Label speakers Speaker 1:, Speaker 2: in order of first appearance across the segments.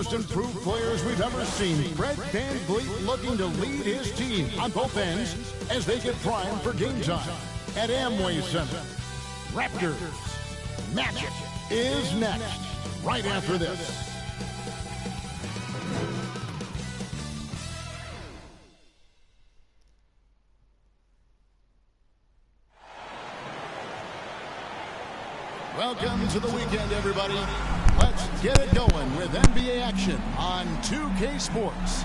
Speaker 1: most improved players we've ever seen. Fred VanVleet looking to lead his team on both ends as they get primed for game time at Amway Center. Raptors Magic is next, right after this. Welcome to the weekend, everybody. Let's get it going with NBA action on 2K Sports.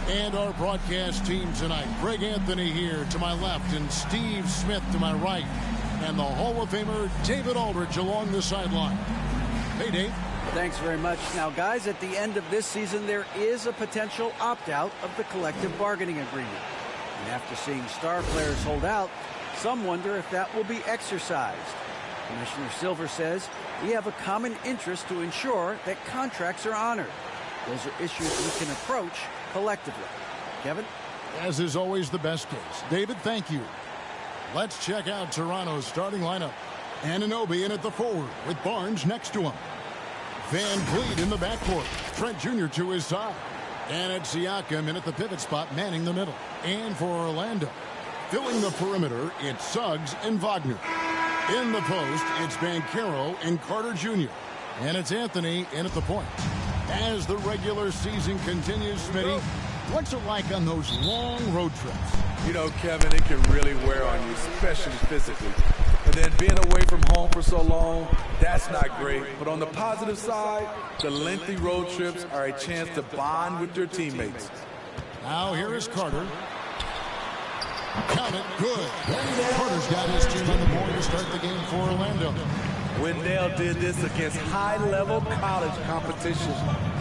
Speaker 1: And our broadcast team tonight, Greg Anthony here to my left and Steve Smith to my right. And the Hall of Famer David Aldridge along the sideline. Hey, Dave.
Speaker 2: Thanks very much. Now, guys, at the end of this season, there is a potential opt-out of the collective bargaining agreement. And after seeing star players hold out, some wonder if that will be exercised. Commissioner Silver says we have a common interest to ensure that contracts are honored. Those are issues we can approach collectively. Kevin?
Speaker 1: As is always the best case. David, thank you. Let's check out Toronto's starting lineup. Anunoby in at the forward with Barnes next to him. VanVleet in the backcourt. Trent Jr. to his side. And it's Siakam in at the pivot spot, manning the middle. And for Orlando, filling the perimeter, it's Suggs and Wagner. In the post, it's Banchero and Carter Jr. And it's Anthony in at the point. As the regular season continues, Smitty, what's it like on those long road trips?
Speaker 3: You know, Kevin, it can really wear on you, especially physically. And then being away from home for so long, that's not great. But on the positive side, the lengthy road trips are a chance to bond with your teammates.
Speaker 1: Now here is Carter. Count it, good. Carter's got his team on the board to start the game for Orlando.
Speaker 3: Wendell did this against high-level college competition.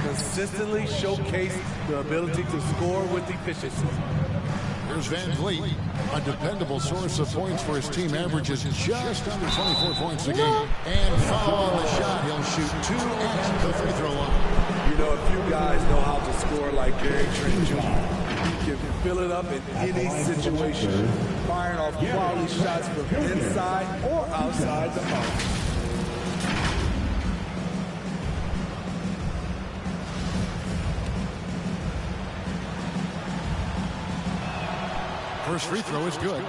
Speaker 3: Consistently showcased the ability to score with efficiency.
Speaker 1: Here's VanVleet, a dependable source of points for his team, averages just under 24 points a game. And foul on the shot, he'll shoot 2 at the free throw line.
Speaker 3: You know, if you guys know how to score like Gary Trent Jr., you can fill it up in any situation, firing off quality shots from inside or outside the mark.
Speaker 1: First free throw is good.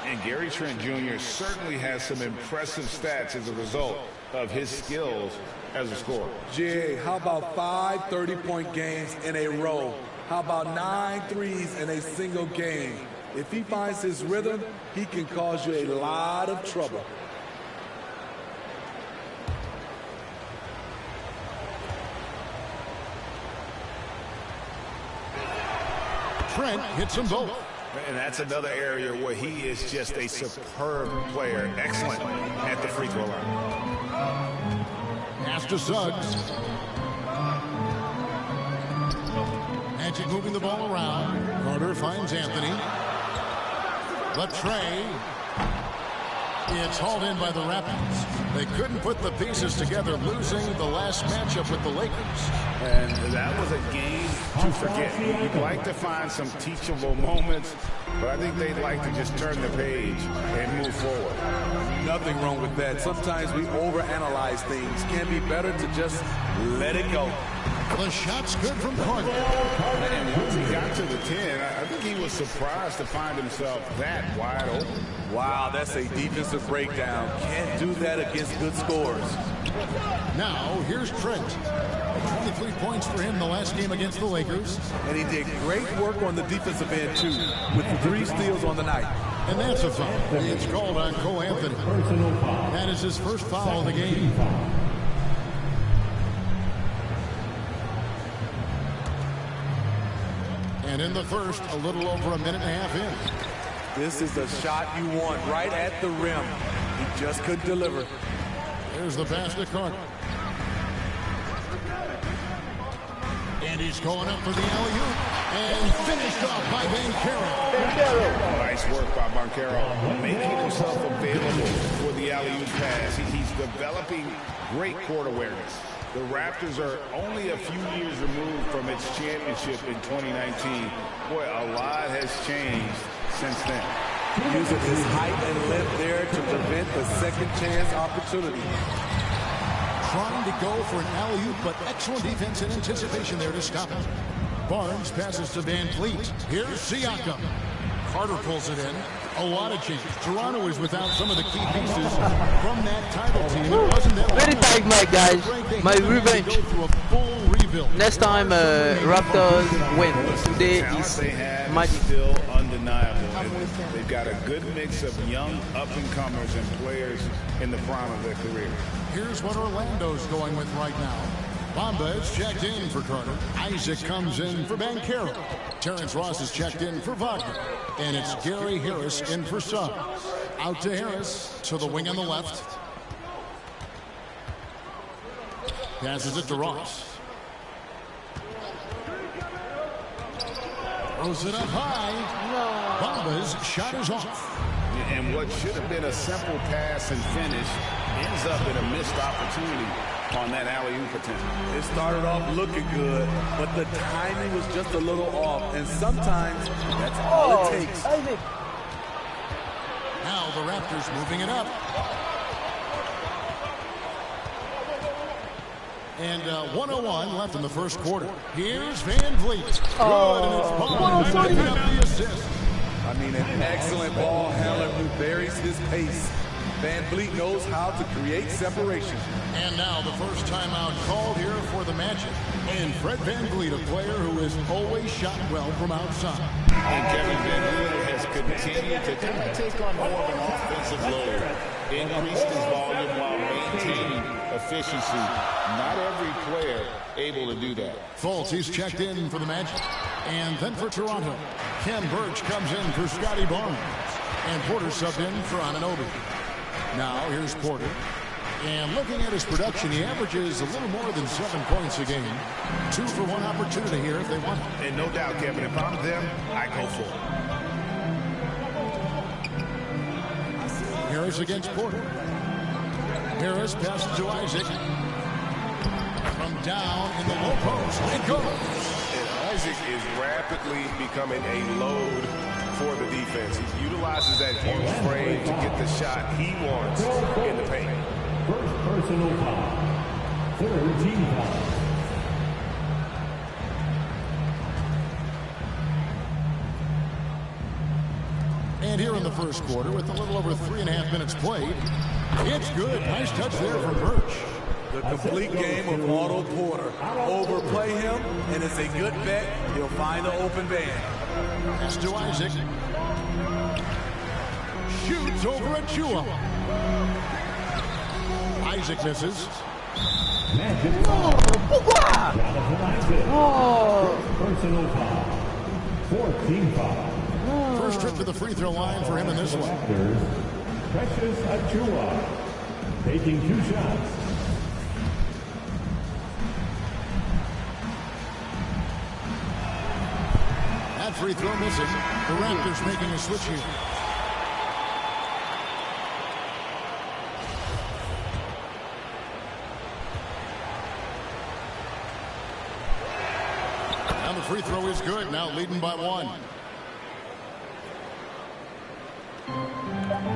Speaker 4: And Gary Trent Jr. certainly has some impressive stats as a result of his skills as a scorer.
Speaker 3: Jay, how about 5 30-point games in a row? How about 9 threes in a single game? If he finds his rhythm, he can cause you a lot of trouble.
Speaker 1: Trent hits them both.
Speaker 4: And that's another area where he is just a superb player. Excellent at the free throw line.
Speaker 1: Pass to Suggs. Magic moving the ball around. Carter finds Anthony. The tray. It's hauled in by the Raptors. They couldn't put the pieces together, losing the last matchup with the Lakers.
Speaker 4: And that was a game to forget. You'd like to find some teachable moments, but I think they'd like to just turn the page and move forward.
Speaker 3: Nothing wrong with that. Sometimes we overanalyze things. Can be better to just let it go.
Speaker 1: The shot's good from Carter.
Speaker 4: And once he got to the 10, I think he was surprised to find himself that wide open.
Speaker 3: Wow, that's a defensive breakdown. Can't do that against good scores.
Speaker 1: Now, here's Trent. 23 points for him the last game against the Lakers.
Speaker 3: And he did great work on the defensive end, too, with the 3 steals on the night.
Speaker 1: And that's a foul. It's called on Cole Anthony. That is his first foul of the game. And in the first, a little over a minute and a half in.
Speaker 3: This is the shot you want right at the rim. He just couldn't deliver.
Speaker 1: There's the pass to Carter. And he's going up for the alley-oop. And finished off by Banchero.
Speaker 4: Nice work by Banchero, making himself available for the alley-oop pass. He's developing great court awareness. The Raptors are only a few years removed from its championship in 2019. Boy, a lot has changed since then.
Speaker 3: Using his height and length there to prevent the second chance opportunity.
Speaker 1: trying to go for an alley-oop, but excellent defense and anticipation there to stop it. Barnes passes to Van Vliet. Here's Siakam. Carter pulls it in. A lot of change. Toronto is without some of the key pieces from that title team. It wasn't that
Speaker 5: Very tight match, guys. My revenge. Next time, Raptors win. Today is magic.
Speaker 4: Still undeniable. They've got a good mix of young up-and-comers and players in the prime of their career.
Speaker 1: Here's what Orlando's going with right now. Bamba is checked in for Carter. Isaac comes in for Banchero. Terrence Ross is checked in for Wagner. And it's Gary Harris in for Suggs. Out to Harris, to the wing on the left. Passes it to Ross. Throws it up high. Bamba's shot is off.
Speaker 4: And what should have been a simple pass and finish ends up in a missed opportunity on that alley-oop attempt.
Speaker 3: It started off looking good, but the timing was just a little off, and sometimes that's all it takes.
Speaker 1: Now the Raptors moving it up. And 1:01 left in the first quarter. Here's Van Vliet. Good, and it's Bond picking up the assist.
Speaker 3: I mean, an excellent ball handler who varies his pace. Van Vliet knows how to create separation.
Speaker 1: And now the first timeout called here for the Magic. And Fred Van Vliet, a player who has always shot well from outside.
Speaker 4: And Kevin Van Vliet has continued to kind of take on more of an offensive load. Increased his volume while maintaining efficiency. Not every player able to do that.
Speaker 1: Fultz, he's checked in for the Magic. And then for Toronto, Ken Birch comes in for Scotty Barnes. And Porter subbed in for Anunoby. Now here's Porter. And looking at his production, he averages a little more than 7 points a game. 2 for 1 opportunity here if they want it.
Speaker 4: And no doubt, Kevin, if I'm them, I go for it.
Speaker 1: Harris against Porter. Harris passes to Isaac. From down in the low post. It goes.
Speaker 6: And Isaac is rapidly becoming a load for the defense. He utilizes that huge frame to get the shot he wants in the paint.
Speaker 7: First personal foul. Third team foul.
Speaker 1: And here in the first quarter, with a little over 3.5 minutes played, it's good. Nice touch there from Birch.
Speaker 3: The complete game of Otto Porter. Overplay him, and it's a good bet. He'll find an open man.
Speaker 1: Pass to Isaac. Shoots over at Chua. Isaac misses.
Speaker 7: Magic foul. Jonathan Isaac. Personal foul. Fourth team foul.
Speaker 1: First trip to the free throw line for him in this one.
Speaker 7: Precious Achiuwa. Taking 2 shots.
Speaker 1: That free throw missing. The Raptors making a switch here. And the free throw is good. Now leading by 1.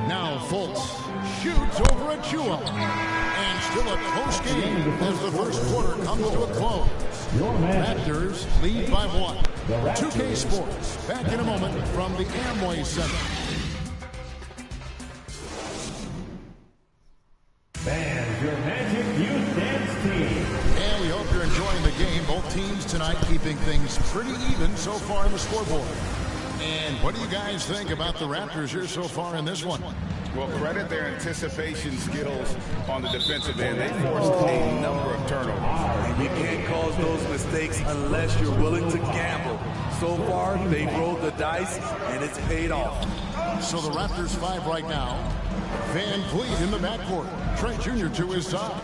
Speaker 1: Now Fultz shoots over at Chua. And still a close game as the first quarter comes to a close. Raptors lead by 1. 2K Sports, back in a moment from the Amway Center.
Speaker 7: Fans, your Magic Youth Dance Team.
Speaker 1: And we hope you're enjoying the game. Both teams tonight keeping things pretty even so far in the scoreboard. And what do you guys think about the Raptors here so far in this one?
Speaker 4: Well, credit their anticipation skills on the defensive end. They forced a number of turnovers.
Speaker 3: And you can't cause those mistakes unless you're willing to gamble. So far, they've rolled the dice, and it's paid off.
Speaker 1: So the Raptors 5 right now. Van Vliet in the backcourt. Trent Jr. to his side.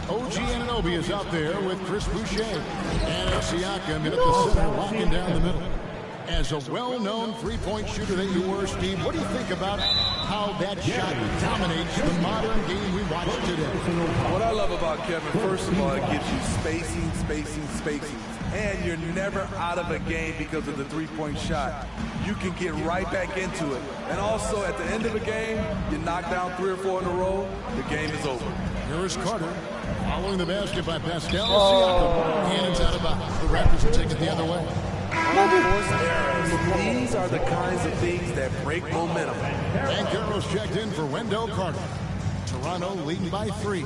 Speaker 1: OG Anunoby is out there with Chris Boucher. And Siakam in at the center, locking down the middle. As a well-known three-point shooter that you were, Steve, what do you think about how that shot dominates the modern game we watch today?
Speaker 3: What I love about Kevin, first of all, it gives you spacing. And you're never out of a game because of the three-point shot. You can get right back into it. And also, at the end of a game, you knock down 3 or 4 in a row, the game is over.
Speaker 1: Here is Carter. Following the basket by Pascal Siakam. And it's out of bounds. The Raptors will take it the other way.
Speaker 3: Unforced errors. These are the kinds of things that break momentum.
Speaker 1: Banchero's checked in for Wendell Carter. Toronto leading by 3.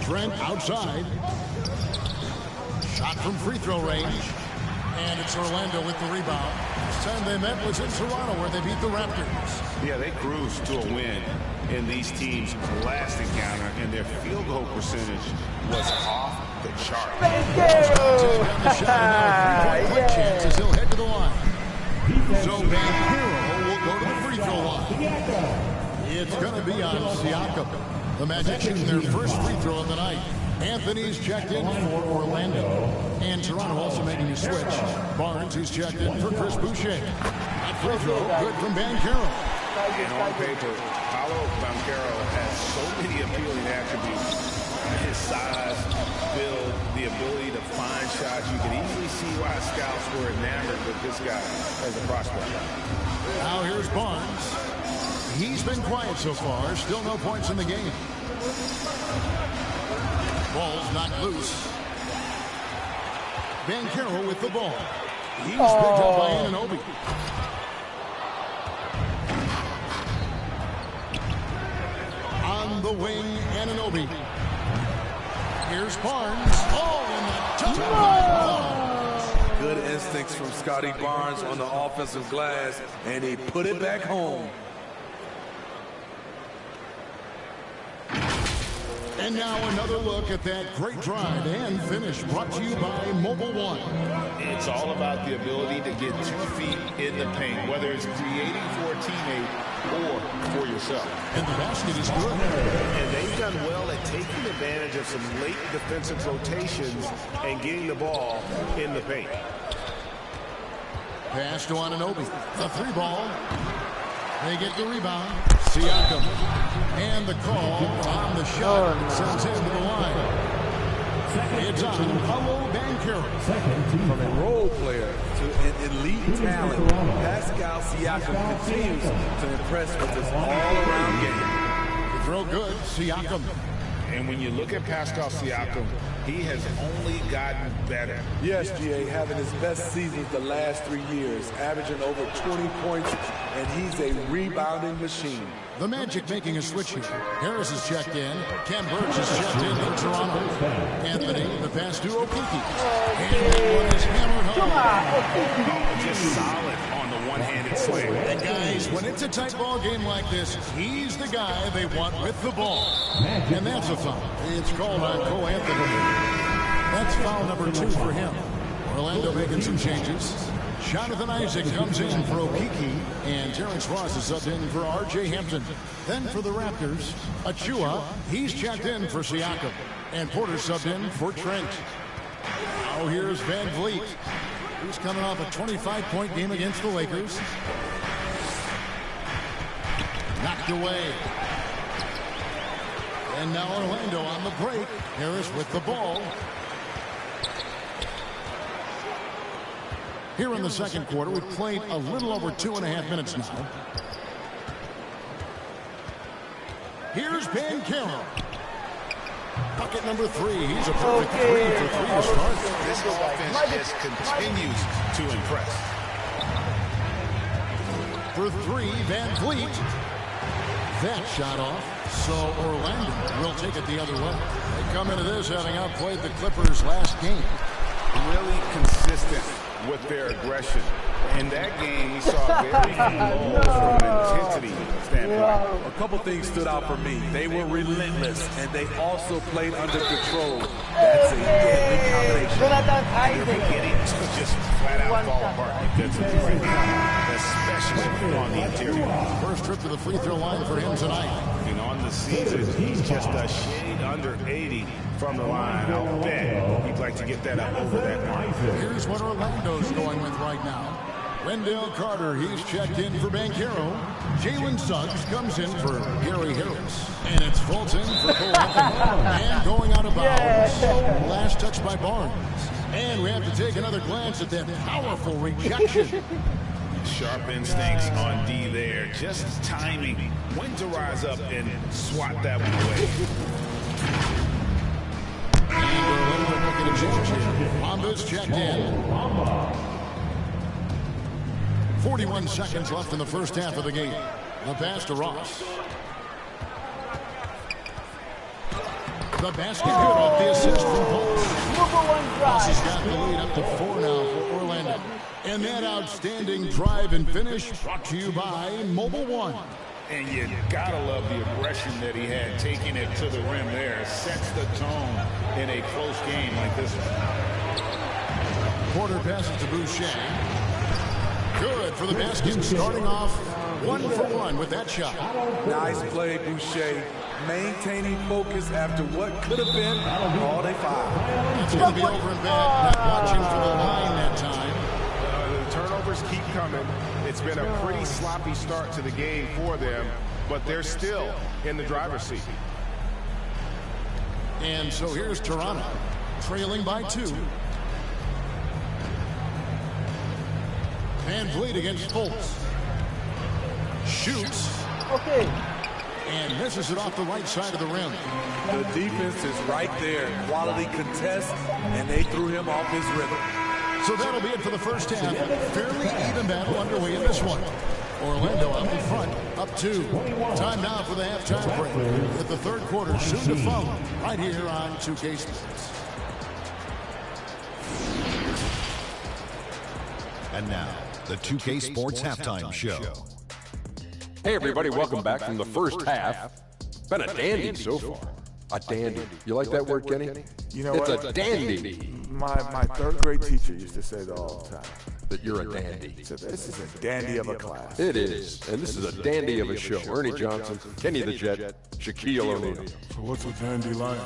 Speaker 1: Trent outside. Shot from free throw range. And it's Orlando with the rebound. This time they met was in Toronto where they beat the Raptors.
Speaker 4: Yeah, they cruised to a win in these teams' last encounter, and their field goal percentage was off the chart.
Speaker 1: Chances he'll head to the line. So Banchero will go to the free throw line. It's going to be on Siakam. The Magic shooting their first free throw of the night. Anthony's checked in for Orlando. And Toronto also making a switch. Barnes, who's checked in for Chris Boucher. That free throw, good from Banchero.
Speaker 4: And on paper, Paolo Banchero has so many appealing attributes. His size, build, the ability to find shots. You can easily see why scouts were enamored with this guy as a prospect.
Speaker 1: Now here's Barnes. He's been quiet so far. Still no points in the game. Ball's not loose. Banchero with the ball. He's picked up by Anunoby. On the wing, Anunoby. Here's Barnes. Oh, and the touchdown.
Speaker 3: Good instincts from Scotty Barnes on the offensive glass, and he put it back home.
Speaker 1: And now another look at that great drive and finish brought to you by Mobile One.
Speaker 4: It's all about the ability to get 2 feet in the paint, whether it's creating for a teammate or for yourself.
Speaker 1: And the basket is good.
Speaker 6: And they've done well at taking advantage of some late defensive rotations and getting the ball in the paint.
Speaker 1: Pass to Anunoby. The 3-ball. They get the rebound. Siakam. And the call on the shot sends him to the line. It's on Paolo Banchero.
Speaker 3: From a role player to an elite talent, Pascal Siakam continues to impress with his all-around game.
Speaker 1: The throw good. Siakam.
Speaker 4: And when you look at Pascal Siakam, he has only gotten better.
Speaker 3: Yes, GA, having his best seasons the last 3 years, averaging over 20 points, and he's a rebounding machine.
Speaker 1: The Magic making a switch here. Harris is checked in. Ken Burch is checked in for Toronto. Anthony, the pass to Okiki. And that one is hammered home.
Speaker 4: Just solid on the one-handed slam.
Speaker 1: And guys, when it's a tight ball game like this, he's the guy they want with the ball. And that's a foul. It's called on Cole Anthony. That's foul number 2 for him. Orlando making some changes. Jonathan Isaac comes in for Okiki, and Terrence Ross is subbed in for R.J. Hampton. Then for the Raptors, Achua, he's checked in for Siakam, and Porter subbed in for Trent. Now here's Van Vliet, who's coming off a 25-point game against the Lakers. Knocked away. And now Orlando on the break. Harris with the ball. Here in the second quarter, we've played a little over 2.5 minutes now. Here's Banchero. Bucket number 3. He's a perfect 3 for 3 to start.
Speaker 4: This offense just continues to impress.
Speaker 1: For 3, Van Vliet. That shot off, so Orlando will take it the other way. They come into this having outplayed the Clippers last game.
Speaker 4: Really consistent with their aggression. In that game, we saw very low from an intensity standpoint.
Speaker 3: A couple things stood out for me. They were relentless, and they also played under control. That's a deadly combination.
Speaker 4: They're beginning to just flat out fall apart defensively right now, especially on the interior.
Speaker 1: First trip to the free throw line for him tonight.
Speaker 4: And on the season, he's just a shade under 80 from the line. I'll bet he'd like to get that up over that line.
Speaker 1: Here's what Orlando's going with right now. Wendell Carter, he's checked in for Banchero. Jalen Suggs comes in for Gary Harris. And it's Fulton for Cole Anthony. And going out of bounds. Last touch by Barnes. And we have to take another glance at that powerful rejection.
Speaker 4: Sharp instincts on D there. Just timing when to rise up and swat that one away.
Speaker 1: a change here. Bomba's checked in. 41 seconds left in the first half of the game. The pass to Ross. The basket good off the assist from Paul. Ross has got the lead up to 4 now for Orlando. And that outstanding drive and finish brought to you by Mobile One.
Speaker 4: And you gotta love the aggression that he had, taking it to the rim there. Sets the tone in a close game like this one.
Speaker 1: Porter passes to Boucher. Good for the basket, starting off 1 for 1 with that shot.
Speaker 3: Nice play, Boucher. Maintaining focus after what could have been all day foul.
Speaker 1: It's going to be over and back. Not watching for the line that time.
Speaker 6: The turnovers keep coming. It's been a pretty sloppy start to the game for them, but they're still in the driver's seat.
Speaker 1: And so here's Toronto, trailing by 2. Van Vliet against Fultz. Shoots.
Speaker 5: Okay.
Speaker 1: And misses it off the right side of the rim.
Speaker 3: The defense is right there. Quality contest, and they threw him off his rhythm.
Speaker 1: So that'll be it for the first half. Fairly even battle underway in this one. Orlando out in front, up 2. Time now for the halftime break. With the third quarter soon to follow, right here on 2K Sports.
Speaker 8: And now, the 2K Sports Halftime Show.
Speaker 9: Hey everybody, welcome back from the first half. Been a dandy so far. A dandy. You like that word, Kenny?
Speaker 3: You know
Speaker 9: it's
Speaker 3: what?
Speaker 9: a dandy.
Speaker 3: My third grade teacher used to say that all the time.
Speaker 9: That you're a dandy.
Speaker 3: So this is a dandy of a class.
Speaker 9: It is. And this is a dandy of a show. Ernie Johnson, Kenny the Jet, Shaquille O'Neal.
Speaker 3: So what's a dandy line?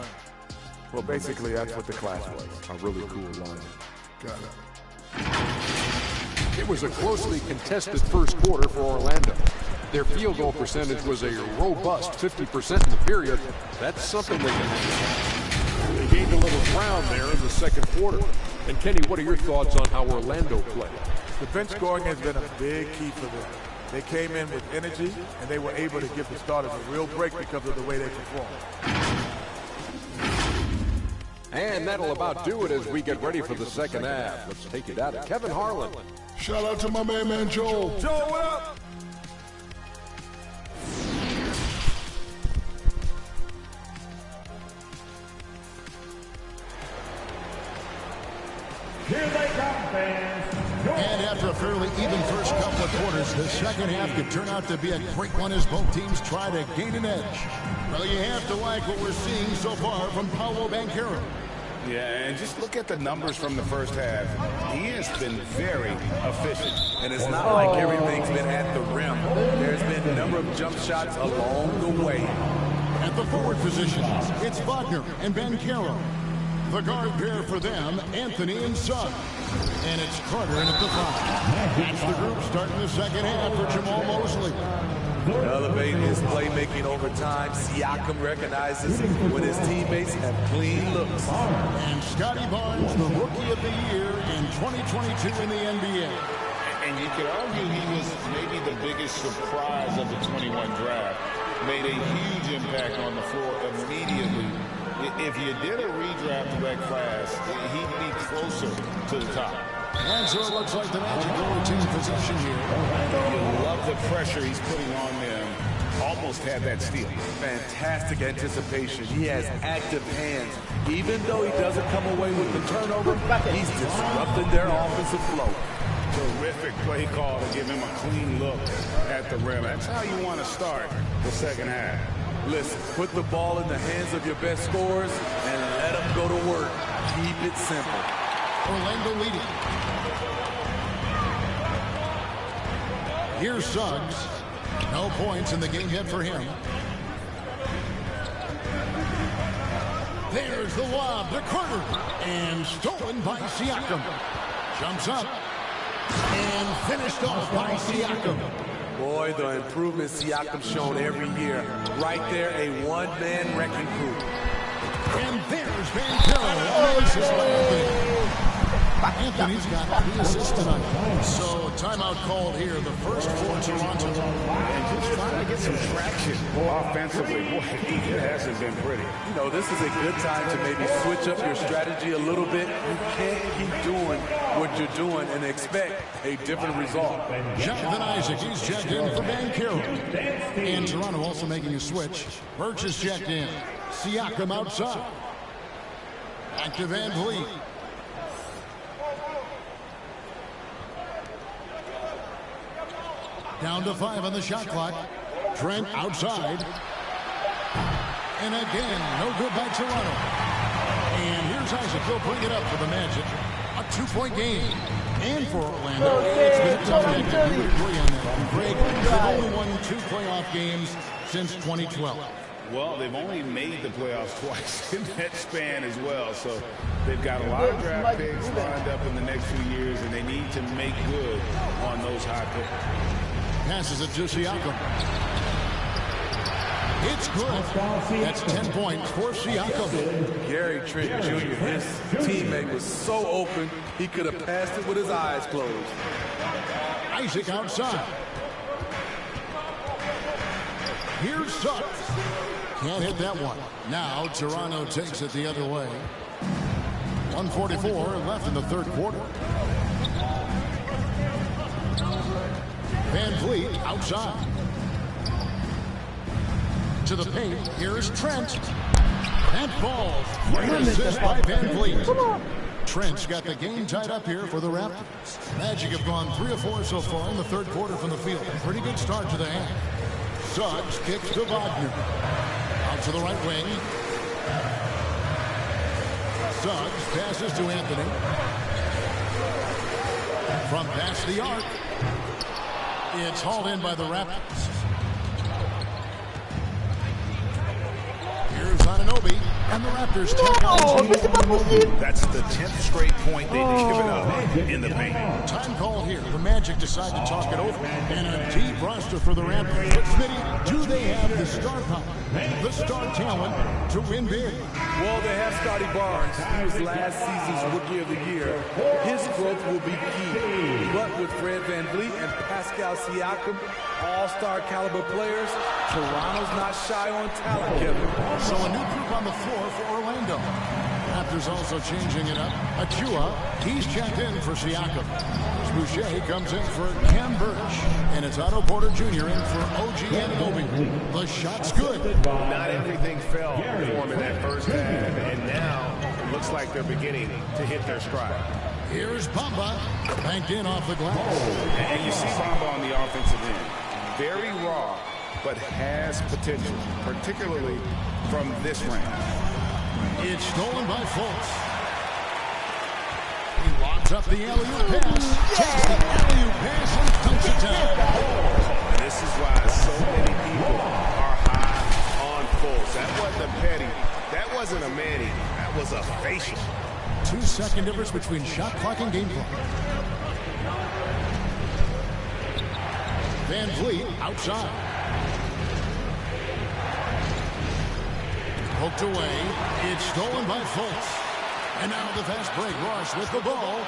Speaker 3: Well, basically, that's what the class was.
Speaker 9: A really cool line.
Speaker 3: Got it.
Speaker 9: It was a closely contested first quarter for Orlando. Their field goal percentage was a robust 50% in the period. That's something they can do. They gained a little ground there in the second quarter. And Kenny, what are your thoughts on how Orlando played?
Speaker 3: The bench scoring has been a big key for them. They came in with energy, and they were able to give the starters a real break because of the way they performed.
Speaker 9: And that'll about do it as we get ready for the second half. Let's take it out of Kevin Harlan.
Speaker 1: Shout out to my man Joel.
Speaker 3: Joel, what up?
Speaker 7: Here they come, fans.
Speaker 1: And after a fairly even first couple of quarters, the second half could turn out to be a great one as both teams try to gain an edge. Well, you have to like what we're seeing so far from Paolo Banchero.
Speaker 4: Yeah, and just look at the numbers from the first half. He has been very efficient.
Speaker 3: And it's not like everything's been at the rim. There's been a number of jump shots along the way.
Speaker 1: At the forward positions, it's Wagner and Banchero. The guard pair for them, Anthony and Suggs. And it's Carter in at the 5. That's the group starting the second half for Jamal Mosley.
Speaker 3: Elevating his playmaking over time, Siakam recognizes when his teammates have clean looks.
Speaker 1: And Scotty Barnes, the Rookie of the Year in 2022 in the NBA.
Speaker 4: And you could argue he was maybe the biggest surprise of the 21 draft. Made a huge impact on the floor immediately. If you did a redraft of that class, he'd be closer to the top.
Speaker 1: And so it looks like the Magic will retain possession here.
Speaker 4: You love the pressure he's putting on them. Almost had that steal.
Speaker 3: Fantastic anticipation. He has active hands. Even though he doesn't come away with the turnover, he's disrupting their offensive flow.
Speaker 4: Terrific play call to give him a clean look at the rim. That's how you want to start the second half.
Speaker 3: Listen, put the ball in the hands of your best scorers and let them go to work. Keep it simple.
Speaker 1: Orlando leading. Here's Suggs. No points in the game yet for him. There's the lob to Carter. And stolen by Siakam. Jumps up. And finished off by Siakam.
Speaker 3: Boy, the improvement Siakam's shown every year. Right there, a one-man wrecking crew.
Speaker 1: And there's Banchero. and he's got 3 assists tonight. So timeout called here, the first for Toronto.
Speaker 4: And just trying to get some traction offensively. Boy, it hasn't been pretty.
Speaker 3: You know, this is a good time to maybe switch up your strategy a little bit. You can't keep doing what you're doing and expect a different result.
Speaker 1: Jonathan Isaac, he's checked in for Van Carroll. And Toronto also making a switch. Birch is checked in. Siakam outside. Back to Van Vliet. Down to 5 on the shot clock. Trent outside. And again, no good by Toronto. And here's Isaac. He'll bring it up for the Magic. A 2-point game. And for Orlando, it's been a tough game. We would agree on that. Greg, they've only won 2 playoff games since 2012.
Speaker 4: Well, they've only made the playoffs twice in that span as well. So they've got a lot of draft picks lined up in the next few years, and they need to make good on those high picks.
Speaker 1: Passes it to Siakam. It's good. That's 10 points for Siakam.
Speaker 3: Gary Trent Jr., his teammate, was so open, he could have passed it with his eyes closed.
Speaker 1: Isaac outside. Here's Suggs. Can't hit that one. Now Toronto takes it the other way. 1:44 left in the third quarter. Van Vliet outside. To the paint. Here's Trent. That falls. Great assist by Van Vliet. Trent's got the game tied up here for the Raptors. Magic have gone 3 of 4 so far in the third quarter from the field. Pretty good start to the half. Suggs kicks to Wagner. Out to the right wing. Suggs passes to Anthony. From past the arc. It's hauled in by the Raptors. Here's Anunoby, and the Raptors take on.
Speaker 4: That's the 10th straight point they've given up in the paint.
Speaker 1: Time call here. The Magic decide to talk it over. And a deep roster for the Raptors. But Smitty, do they have the star power, the star talent to win big?
Speaker 3: Well, they have Scotty Barnes. He was last season's Rookie of the Year. His growth will be key. But with Fred VanVleet and Pascal Siakam, all-star caliber players, Toronto's not shy on talent, Kevin.
Speaker 1: So a new group on the floor for Orlando. Raptors also changing it up. Achua, he's checked in for Siakam. Boucher comes in for Cam Birch. And it's Otto Porter Jr. in for OG Anunoby. The shot's good.
Speaker 6: Not everything fell for him in that first half, and now it looks like they're beginning to hit their stride.
Speaker 1: Here's Bamba, banked in off the glass.
Speaker 4: And you see Bamba on the offensive end. Very raw, but has potential, particularly from this range.
Speaker 1: It's stolen by Fultz. He lobs up the alley-oop pass. Takes the alley-oop pass and dunks it down.
Speaker 6: And this is why so many people are high on Fultz. That wasn't a petty. That wasn't a Manny. That was a facial.
Speaker 1: 2-second difference between shot clock and game clock. Van Vliet outside. Poked away. It's stolen by Fultz. And now the fast break. Ross with the ball.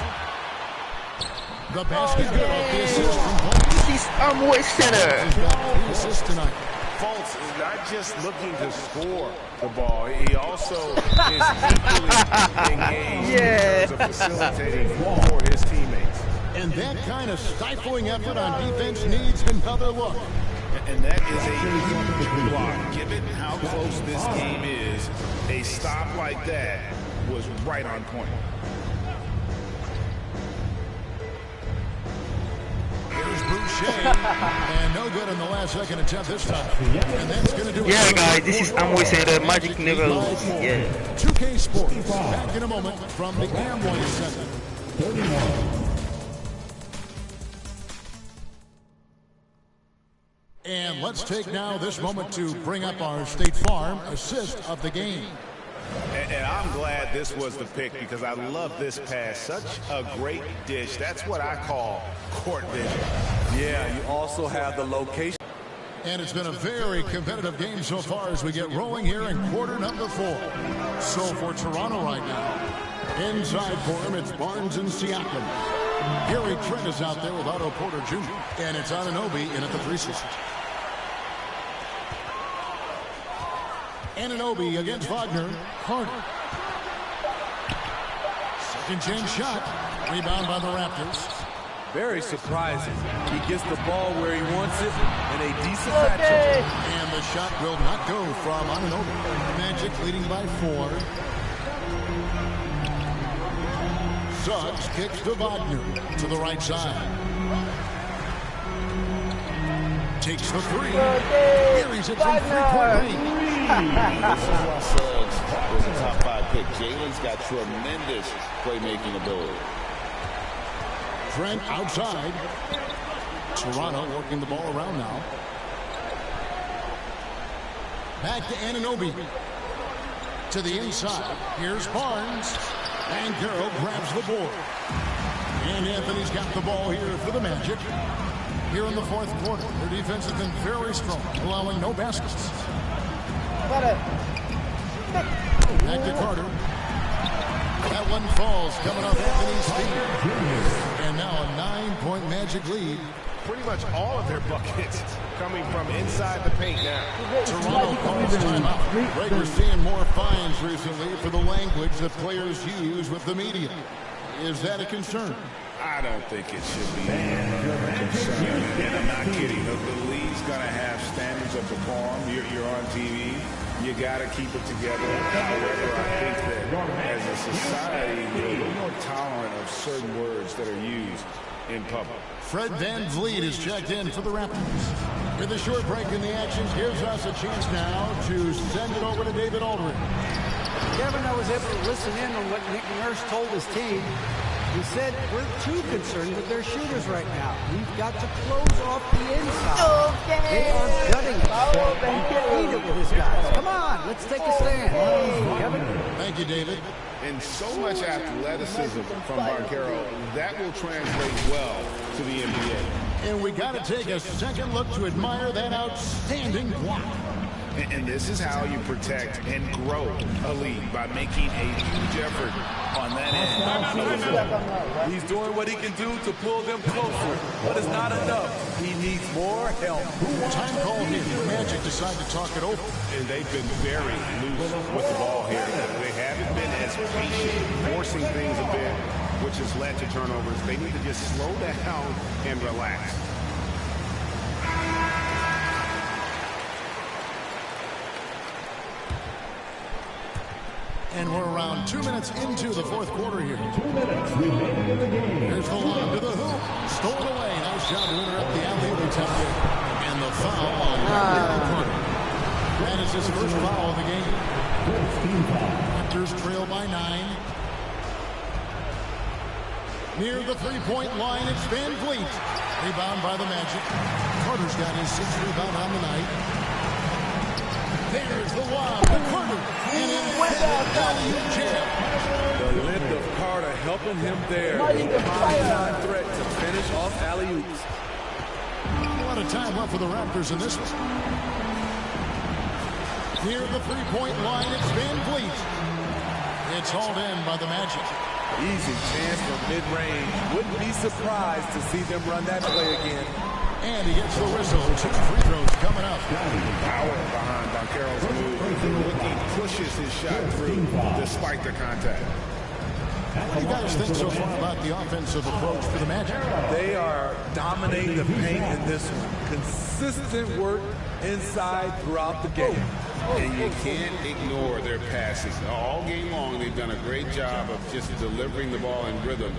Speaker 1: The basket good off the assist from Fultz.
Speaker 5: This is Amway Center.
Speaker 1: He's got 3 assists tonight.
Speaker 6: Fultz is not just looking to score the ball. He also is equally engaged in terms of facilitating for his teammates.
Speaker 1: And that kind of stifling effort on defense needs another look.
Speaker 4: And that is a huge block. Given how close this game is, a stop like that was right on point.
Speaker 1: Here's Boucher. And no good in the last second attempt this time. And that's going to do it.
Speaker 5: Yeah, guys, this is Amway Center. Magic never lose. Yeah.
Speaker 1: 2K Sports. Back in a moment from the Amway Center.
Speaker 7: 31.
Speaker 1: And let's take now this moment to bring up our State Farm assist of the game.
Speaker 6: And I'm glad this was the pick because I love this pass. Such a great dish. That's what I call court vision.
Speaker 3: Yeah, you also have the location.
Speaker 1: And it's been a very competitive game so far as we get rolling here in quarter number 4. So for Toronto right now, Inside for him, it's Barnes and Siakam. Gary Trent is out there with Otto Porter Jr. And it's Anunoby in at the 3 position. Anunoby against Wagner. Carter. Second chance shot. Rebound by the Raptors.
Speaker 3: Very surprising. He gets the ball where he wants it in a decent matchup.
Speaker 1: And the shot will not go from Anunoby. Magic leading by 4. Suggs kicks to Wagner to the right side. Takes the 3. Carries it from 3-point range.
Speaker 4: This is why Suggs was a top 5 pick. Jalen's got tremendous playmaking ability.
Speaker 1: Trent outside. Toronto working the ball around now. Back to Anunoby. To the inside. Here's Barnes. And Carroll grabs the board. And Anthony's got the ball here for the Magic. Here in the 4th quarter, their defense has been very strong, allowing no baskets. Back to Carter. That one falls, coming off Anthony's feet. And now a 9-point Magic lead.
Speaker 6: Pretty much all of their buckets coming from inside the paint now.
Speaker 1: Toronto calls timeout. Breakers seeing more fines recently for the language that players use with the media. Is that a concern?
Speaker 4: I don't think it should be a concern. And I'm not kidding. The league's going to have standards of decorum. You're on TV. You got to keep it together. However, I think that as a society, we're a little more tolerant of certain words that are used in public.
Speaker 1: Fred VanVleet is checked in for the Raptors. With a short break in the action, gives us a chance now to send it over to David Aldridge.
Speaker 2: Kevin, I was able to listen in on what Nick Nurse told his team. He said, we're too concerned with their shooters right now. We've got to close off the inside. They are gutting it. You can eat it with his guys. Come on, let's take a stand. Kevin?
Speaker 1: Thank you, David.
Speaker 4: And so much athleticism from Banchero, that will translate well to the NBA.
Speaker 1: And we got to take a second look to admire that outstanding block.
Speaker 4: And this is how you protect and grow a league, by making a huge effort on that end.
Speaker 3: He's doing what he can do to pull them closer, but it's not enough. He needs more help.
Speaker 1: Time call here. The Magic decide to talk it over.
Speaker 4: And they've been very loose with the ball here. They haven't been as patient, forcing things a bit, which has led to turnovers. They need to just slow down and relax.
Speaker 1: And we're around 2 minutes into the 4th quarter here.
Speaker 7: 2 minutes remaining in the game.
Speaker 1: Here's the lob to the hoop. Stolen away. Nice job to interrupt the alley-oop attempt there. And the foul on Carter. That is his first foul of the game. Raptors trail by 9. Near the 3-point line, it's VanVleet. Rebound by the Magic. Carter's got his 6th rebound on the night. There's the lob to Carter. And in alley-oop jam.
Speaker 3: The length of Carter helping him there. High threat to finish off alley-oops.
Speaker 1: A lot of time left for the Raptors in this one. Near the 3-point line, it's VanVleet. It's hauled in by the Magic.
Speaker 3: Easy chance from mid-range. Wouldn't be surprised to see them run that play again.
Speaker 1: And he gets the whistle. 2 free throws coming up.
Speaker 4: Power behind Banchero's move. He pushes his shot through despite the contact.
Speaker 1: What do you guys think so far about the offensive approach for the Magic?
Speaker 3: They are dominating the paint in this one. Consistent work inside throughout the game.
Speaker 4: And you can't ignore their passing. All game long, they've done a great job of just delivering the ball in rhythm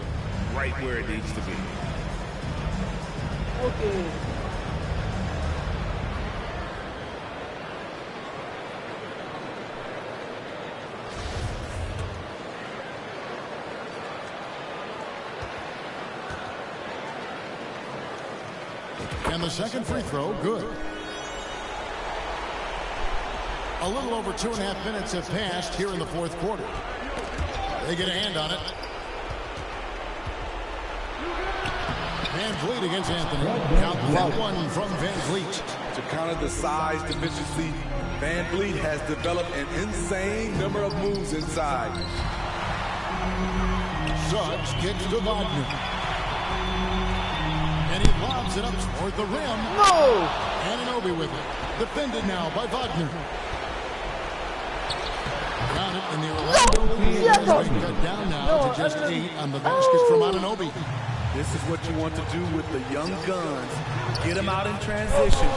Speaker 4: right where it needs to be.
Speaker 5: Okay.
Speaker 1: And the second free throw, good. A little over 2.5 minutes have passed here in the 4th quarter. They get a hand on it. VanVleet against Anthony. Count that one from VanVleet.
Speaker 3: To counter the size deficiency, VanVleet has developed an insane number of moves inside.
Speaker 1: Suggs kicks to Wagner. And he lobs it up toward the rim.
Speaker 5: No!
Speaker 1: Anunoby with it. Defended now by Wagner. Got it in the Orlando lead. Cut down now to just 8 on the basket from Anunoby.
Speaker 3: This is what you want to do with the young guns. Get them out in transition.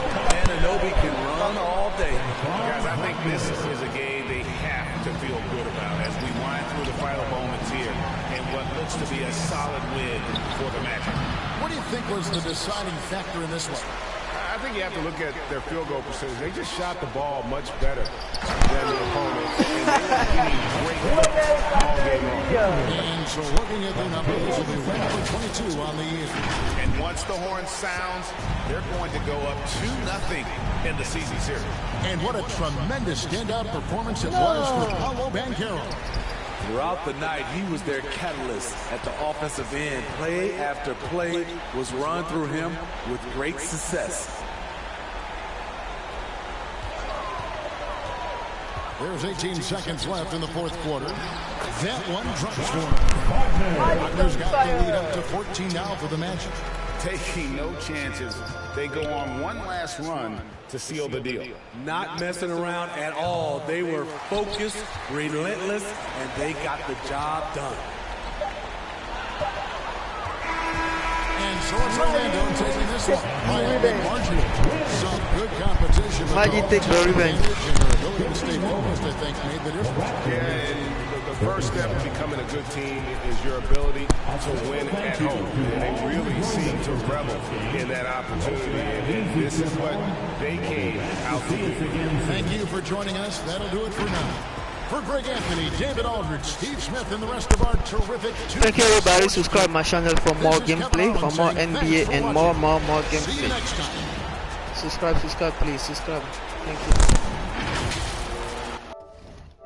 Speaker 3: Anunoby can run all day.
Speaker 4: Guys, I think this is a game they have to feel good about as we wind through the final moments here and what looks to be a solid win for the Magic.
Speaker 1: What do you think was the deciding factor in this one?
Speaker 6: I think you have to look at their field goal percentage. They just shot the ball much better than the opponent. And they were getting great looks all game long.
Speaker 1: And so looking at the numbers, they went for 22 on the year.
Speaker 4: And once the horn sounds, they're going to go up 2-0 in the season series.
Speaker 1: And what a tremendous standout performance it was for Paolo Banchero.
Speaker 3: Throughout the night, he was their catalyst at the offensive end. Play after play was run through him with great success.
Speaker 1: There's 18 seconds left in the fourth quarter. That one drops one. Wagner's got the lead up to 14 now for the Magic.
Speaker 4: Taking no chances. They go on one last run to seal the deal.
Speaker 3: Not messing around at all. They were focused, relentless, and they got the job done.
Speaker 1: And so it's Orlando taking this one by a big margin. Some good competition.
Speaker 5: Magic takes the revenge.
Speaker 1: Their ability to stay focused, I think, made the difference.
Speaker 6: Yeah, and the first step to becoming a good team is your ability to win at home. And they really seem to revel in that opportunity. And this is what they came out to do.
Speaker 1: Thank you for joining us. That'll do it for now. For Greg Anthony, David Aldridge, Steve Smith, and the rest of our terrific...
Speaker 5: Thank you everybody. Subscribe my channel for more gameplay, for more NBA and more
Speaker 1: See you
Speaker 5: gameplay.
Speaker 1: next time.
Speaker 5: Subscribe please. Subscribe. Thank you.